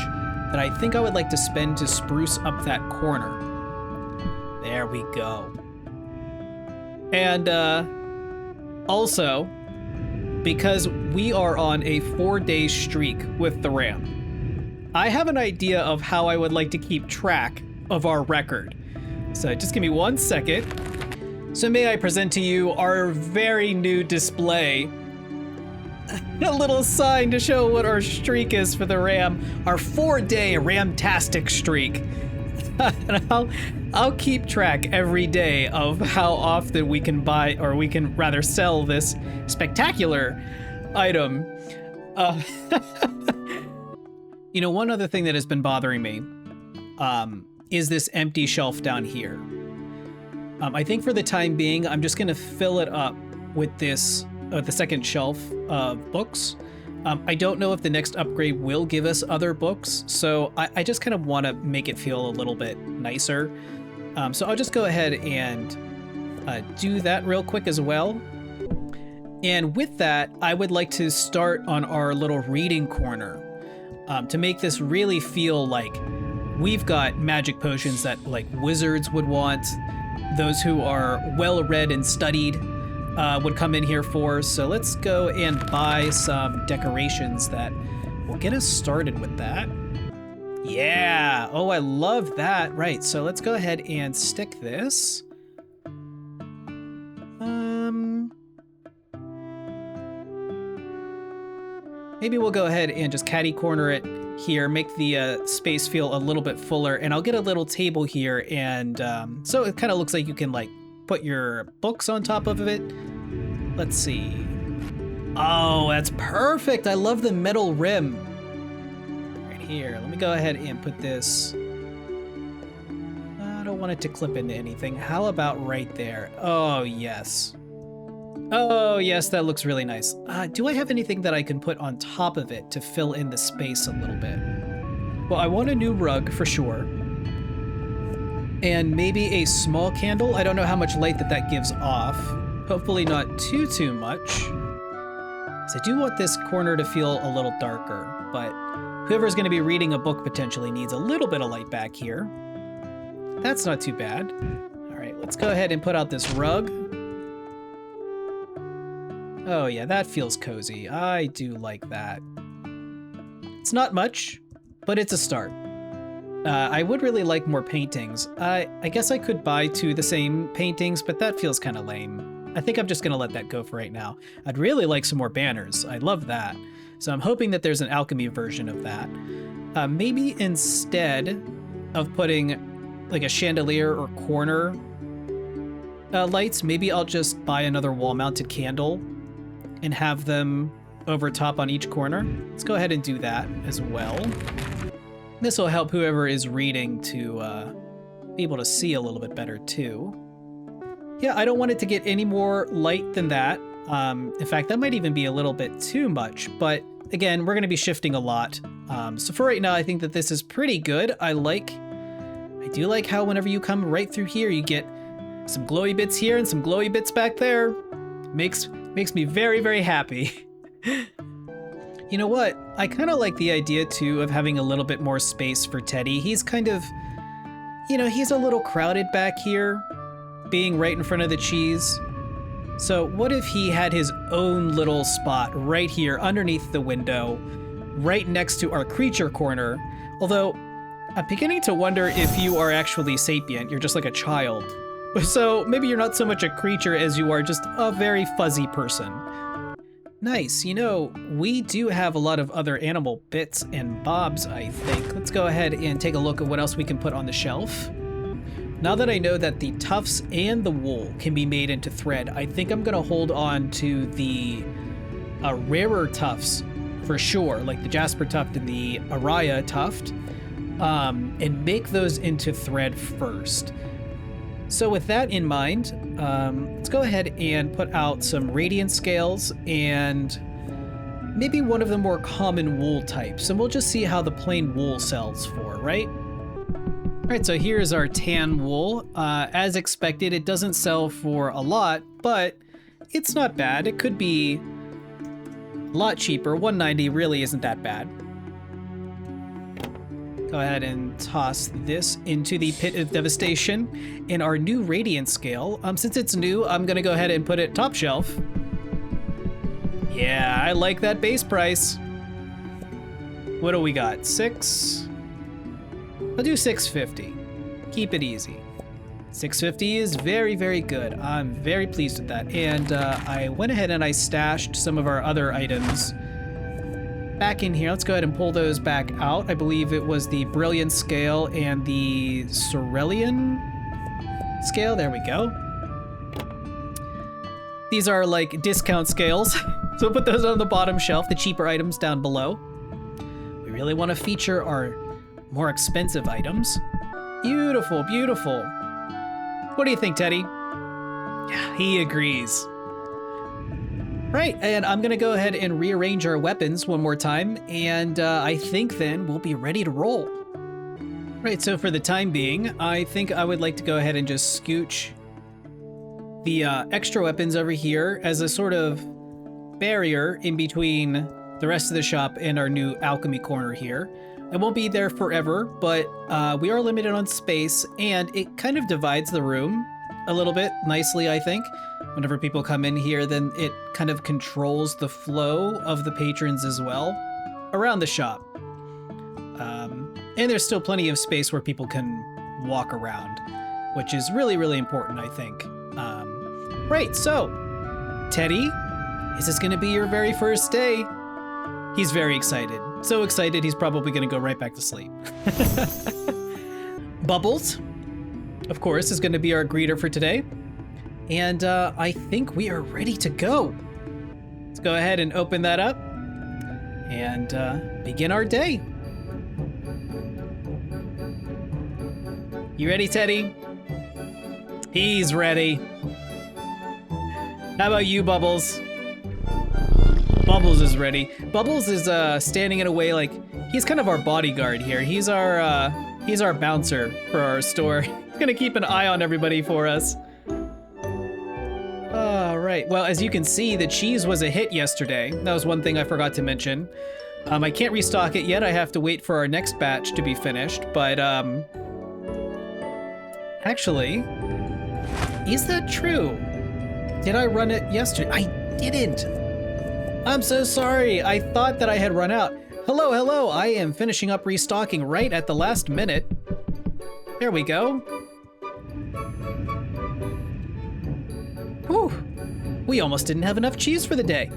that I think I would like to spend to spruce up that corner. There we go. And also, because we are on a 4-day streak with the RAM, I have an idea of how I would like to keep track of our record. So just give me 1 second. So may I present to you our very new display. A little sign to show what our streak is for the RAM. Our 4-day RAM-tastic streak. And I'll keep track every day of how often we can buy, or we can rather sell this spectacular item. You know, one other thing that has been bothering me is this empty shelf down here. I think for the time being, I'm just gonna fill it up with this, the second shelf of books. I don't know if the next upgrade will give us other books, so I just kind of want to make it feel a little bit nicer. So I'll just go ahead and do that real quick as well. And with that, I would like to start on our little reading corner to make this really feel like we've got magic potions that like wizards would want, those who are well-read and studied would come in here for. So let's go and buy some decorations that will get us started with that. Yeah, oh, I love that. Right, so let's go ahead and stick this. Maybe we'll go ahead and just catty corner it here, make the space feel a little bit fuller, and I'll get a little table here, and so it kind of looks like you can like put your books on top of it. Let's see. Oh, that's perfect. I love the metal rim. Right here. Let me go ahead and put this. I don't want it to clip into anything. How about right there? Oh, yes. Oh, yes, that looks really nice. Do I have anything that I can put on top of it to fill in the space a little bit? Well, I want a new rug for sure. And maybe a small candle. I don't know how much light that gives off. Hopefully not too much. So I do want this corner to feel a little darker, but whoever's going to be reading a book potentially needs a little bit of light back here. That's not too bad. All right, let's go ahead and put out this rug. Oh yeah, that feels cozy. I do like that. It's not much, but it's a start. I would really like more paintings. I guess I could buy 2 the same paintings, but that feels kind of lame. I think I'm just gonna let that go for right now. I'd really like some more banners. I love that. So I'm hoping that there's an alchemy version of that. Maybe instead of putting like a chandelier or corner lights, maybe I'll just buy another wall-mounted candle and have them over top on each corner. Let's go ahead and do that as well. This will help whoever is reading to be able to see a little bit better too. Yeah, I don't want it to get any more light than that. In fact, that might even be a little bit too much, but again, we're gonna be shifting a lot. So for right now, I think that this is pretty good. I do like how whenever you come right through here, you get some glowy bits here and some glowy bits back there. Makes me very, very happy. You know what? I kind of like the idea too of having a little bit more space for Teddy. He's kind of, you know, he's a little crowded back here, being right in front of the cheese. So what if he had his own little spot right here underneath the window, right next to our creature corner? Although I'm beginning to wonder if you are actually sapient. You're just like a child. So maybe you're not so much a creature as you are just a very fuzzy person. Nice. You know, we do have a lot of other animal bits and bobs, I think. Let's go ahead and take a look at what else we can put on the shelf. Now that I know that the tufts and the wool can be made into thread, I think I'm going to hold on to the rarer tufts for sure, like the jasper tuft and the araya tuft, and make those into thread first. So with that in mind, let's go ahead and put out some radiant scales and maybe one of the more common wool types, and we'll just see how the plain wool sells for, right? All right, so here's our tan wool. As expected, it doesn't sell for a lot, but it's not bad. It could be a lot cheaper. $190 really isn't that bad. Go ahead and toss this into the pit of devastation in our new radiant scale. Since it's new, I'm gonna go ahead and put it top shelf. Yeah, I like that base price. What do we got? 6? I'll do 650. Keep it easy. 650 is very, very good. I'm very pleased with that. And I went ahead and I stashed some of our other items back in here. Let's go ahead and pull those back out. I believe it was the Brilliant Scale and the Cerulean Scale. There we go. These are like discount scales. So we'll put those on the bottom shelf, the cheaper items down below. We really want to feature our more expensive items. Beautiful, beautiful. What do you think, Teddy? Yeah, he agrees. Right, and I'm gonna go ahead and rearrange our weapons one more time, and I think then we'll be ready to roll. Right, so for the time being, I think I would like to go ahead and just scooch the extra weapons over here as a sort of barrier in between the rest of the shop and our new alchemy corner here. It won't be there forever, but we are limited on space, and it kind of divides the room a little bit nicely, I think. Whenever people come in here, then it kind of controls the flow of the patrons as well around the shop. And there's still plenty of space where people can walk around, which is really, really important, I think. Right, so, Teddy, is this going to be your very first day? He's very excited. So excited, he's probably going to go right back to sleep. Bubbles, of course, is going to be our greeter for today. And I think we are ready to go. Let's go ahead and open that up and begin our day. You ready, Teddy? He's ready. How about you, Bubbles? Bubbles is ready. Bubbles is standing in a way like he's kind of our bodyguard here. He's our bouncer for our store. He's gonna keep an eye on everybody for us. Right. Well, as you can see, the cheese was a hit yesterday. That was one thing I forgot to mention. I can't restock it yet. I have to wait for our next batch to be finished. But actually, is that true? Did I run it yesterday? I didn't. I'm so sorry. I thought that I had run out. Hello, hello. I am finishing up restocking right at the last minute. There we go. Whew. We almost didn't have enough cheese for the day.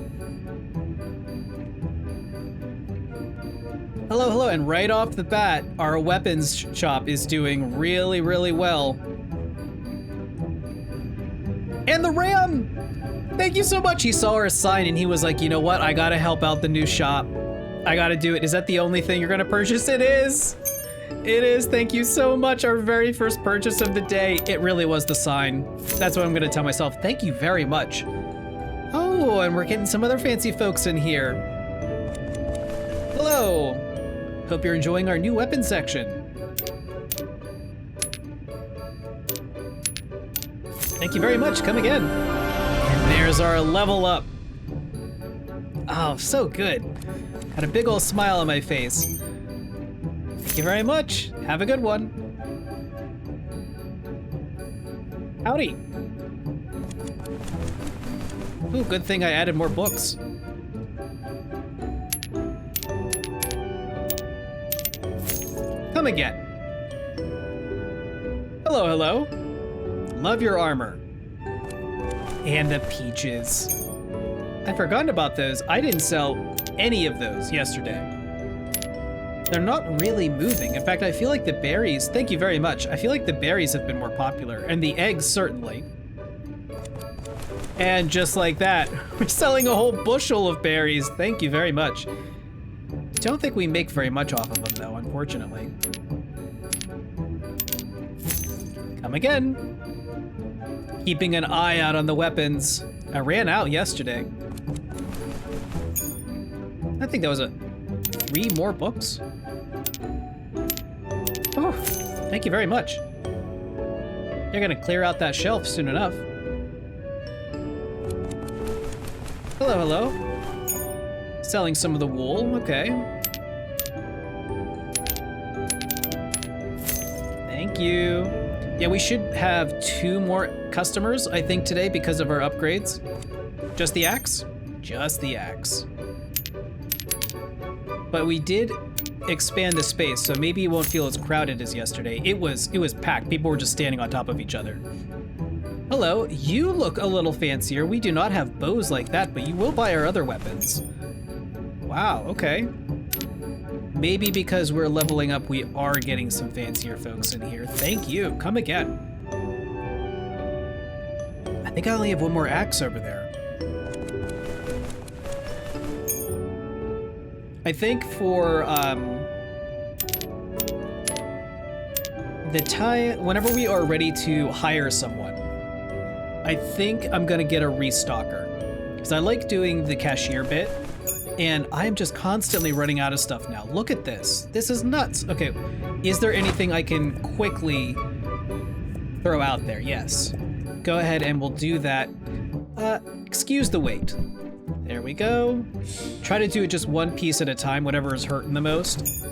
Hello, hello, and right off the bat, our weapons shop is doing really, really well. And the Ram! Thank you so much. He saw our sign and he was like, you know what? I gotta help out the new shop. I gotta do it. Is that the only thing you're gonna purchase? It is. It is. Thank you so much. Our very first purchase of the day. It really was the sign. That's what I'm gonna tell myself. Thank you very much. Oh, and we're getting some other fancy folks in here. Hello. Hope you're enjoying our new weapon section. Thank you very much. Come again. And there's our level up. Oh, so good. Got a big old smile on my face. Thank you very much. Have a good one. Howdy. Ooh, good thing I added more books. Come again. Hello, hello. Love your armor. And the peaches. I'd forgotten about those. I didn't sell any of those yesterday. They're not really moving. In fact, I feel like the berries, thank you very much. I feel like the berries have been more popular, and the eggs certainly. And just like that, we're selling a whole bushel of berries. Thank you very much. Don't think we make very much off of them though, unfortunately. Come again. Keeping an eye out on the weapons. I ran out yesterday. I think that was 3 more books. Oh, thank you very much. You're gonna clear out that shelf soon enough. Hello, hello. Selling some of the wool, okay. Thank you. Yeah, we should have 2 more customers, I think, today because of our upgrades. Just the axe? Just the axe. But we did expand the space, so maybe it won't feel as crowded as yesterday. It was packed. People were just standing on top of each other. Hello, you look a little fancier. We do not have bows like that, but you will buy our other weapons. Wow, okay. Maybe because we're leveling up, we are getting some fancier folks in here. Thank you. Come again. I think I only have 1 more axe over there. I think for the time, whenever we are ready to hire someone, I think I'm gonna get a restocker because I like doing the cashier bit. And I'm just constantly running out of stuff now. Look at this. This is nuts. Okay, is there anything I can quickly throw out there? Yes. Go ahead and we'll do that. Excuse the wait. There we go. Try to do it just 1 piece at a time, whatever is hurting the most.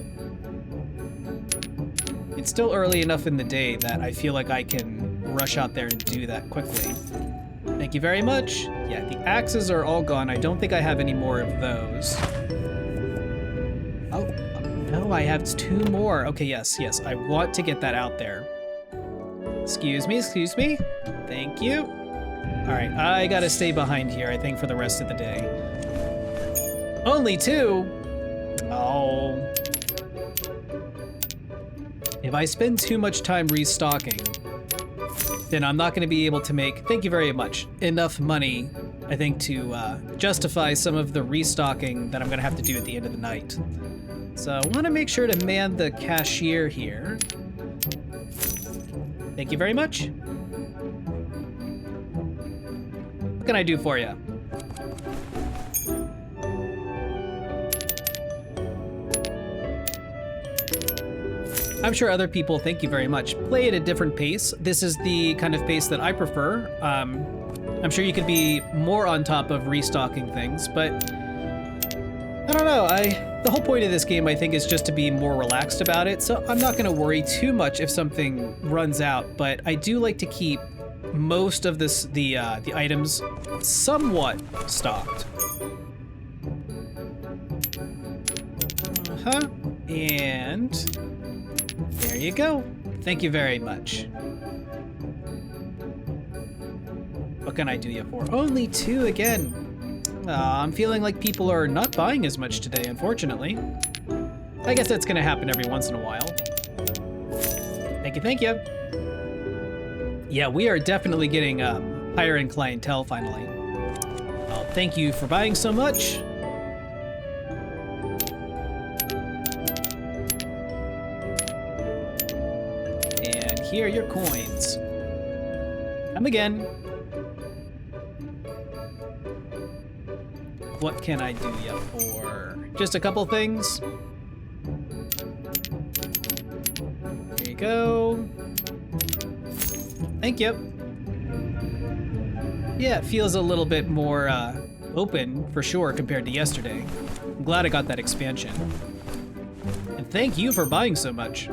It's still early enough in the day that I feel like I can rush out there and do that quickly. Thank you very much. Yeah, the axes are all gone. I don't think I have any more of those. Oh, no, I have 2 more. Okay, yes, I want to get that out there. Excuse me. Thank you. All right, I gotta stay behind here, I think, for the rest of the day. Only 2? Oh. If I spend too much time restocking, then I'm not going to be able to make, thank you very much, enough money, I think, to justify some of the restocking that I'm going to have to do at the end of the night. So I want to make sure to man the cashier here. Thank you very much. What can I do for you? I'm sure other people, thank you very much, play at a different pace. This is the kind of pace that I prefer. I'm sure you could be more on top of restocking things, but I don't know. The whole point of this game, I think, is just to be more relaxed about it. So I'm not going to worry too much if something runs out, but I do like to keep most of the items somewhat stocked. And there you go. Thank you very much. What can I do you for? Only 2 again. I'm feeling like people are not buying as much today, unfortunately. I guess that's gonna happen every once in a while. Thank you. Yeah, we are definitely getting higher end clientele finally. Well, thank you for buying so much. And here are your coins. Come again. What can I do you for? Just a couple things. Here you go. Thank you. Yeah, it feels a little bit more open for sure compared to yesterday. I'm glad I got that expansion. And thank you for buying so much.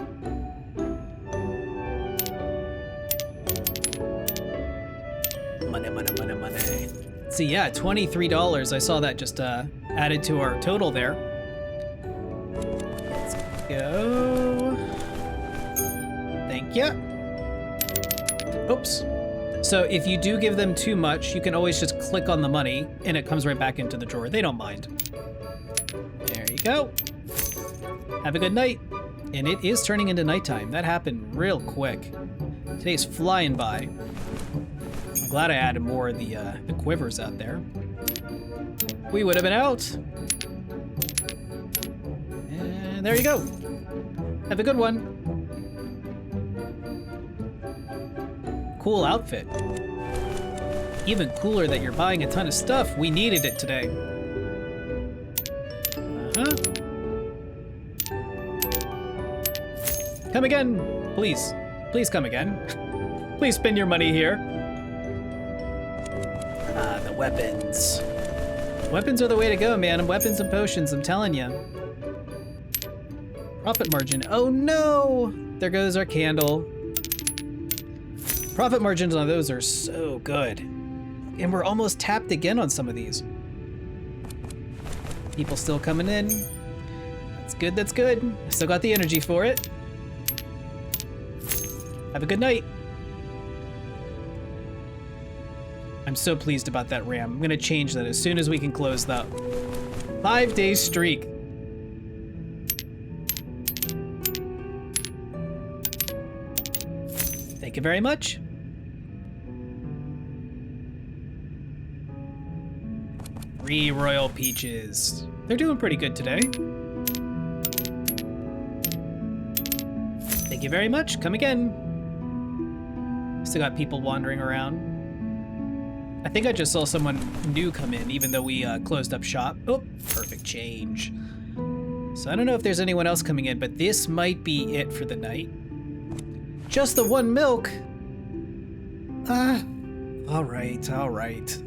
Money. See, yeah, $23. I saw that just added to our total there. Let's go. Thank you. Oops. So if you do give them too much, you can always just click on the money and it comes right back into the drawer. They don't mind. There you go. Have a good night. And it is turning into nighttime. That happened real quick. Today's flying by. I'm glad I added more of the quivers out there. We would have been out. And there you go. Have a good one. Cool outfit. Even cooler that you're buying a ton of stuff. We needed it today. Come again, please. Please come again. Please spend your money here. Ah, the weapons. Weapons are the way to go, man. Weapons and potions, I'm telling you. Profit margin. Oh no! There goes our candle. Profit margins on those are so good. And we're almost tapped again on some of these. People still coming in. That's good, that's good. I still got the energy for it. Have a good night. I'm so pleased about that RAM. I'm gonna change that as soon as we can close the 5-day streak. Thank you very much. Three Royal Peaches. They're doing pretty good today. Thank you very much. Come again. Still got people wandering around. I think I just saw someone new come in, even though we closed up shop. Oh, perfect change. So I don't know if there's anyone else coming in, but this might be it for the night. Just the one milk? Ah, all right, all right.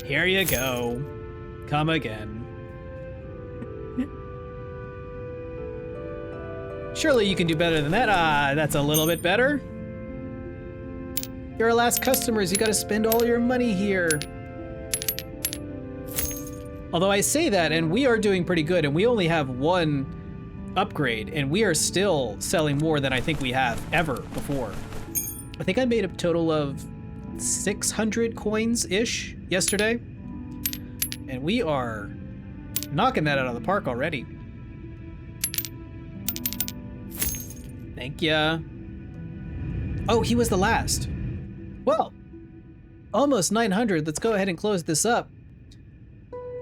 Here you go. Come again. Surely you can do better than that. Ah, that's a little bit better. You're our last customers. You gotta spend all your money here. Although I say that, and we are doing pretty good, and we only have one upgrade, and we are still selling more than I think we have ever before. I think I made a total of 600 coins-ish yesterday, and we are knocking that out of the park already. Thank ya. Oh, he was the last. Well, almost 900. Let's go ahead and close this up.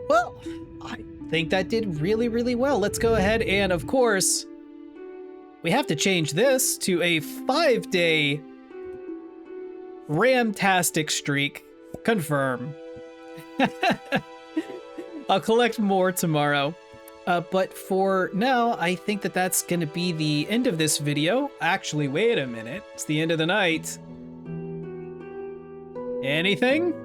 Well, I think that did really, really well. Let's go ahead and, of course, we have to change this to a 5-day Ramtastic streak. Confirm. I'll collect more tomorrow. But for now, I think that that's going to be the end of this video. Actually, wait a minute. It's the end of the night. Anything?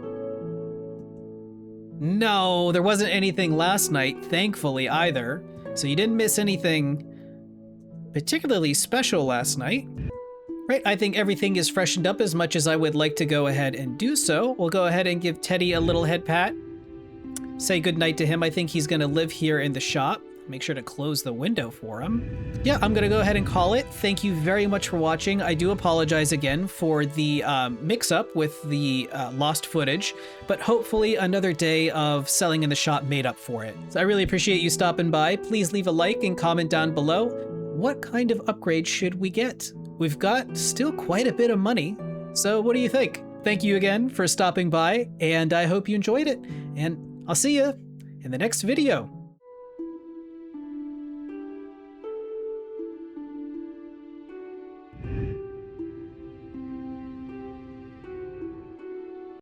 No, there wasn't anything last night, thankfully, either. So you didn't miss anything particularly special last night. Right, I think everything is freshened up as much as I would like to go ahead and do so. We'll go ahead and give Teddy a little head pat. Say goodnight to him. I think he's gonna live here in the shop. Make sure to close the window for him. Yeah, I'm gonna go ahead and call it. Thank you very much for watching. I do apologize again for the mix-up with the lost footage, but hopefully another day of selling in the shop made up for it. So I really appreciate you stopping by. Please leave a like and comment down below. What kind of upgrade should we get? We've got still quite a bit of money, so what do you think? Thank you again for stopping by, and I hope you enjoyed it, and I'll see you in the next video.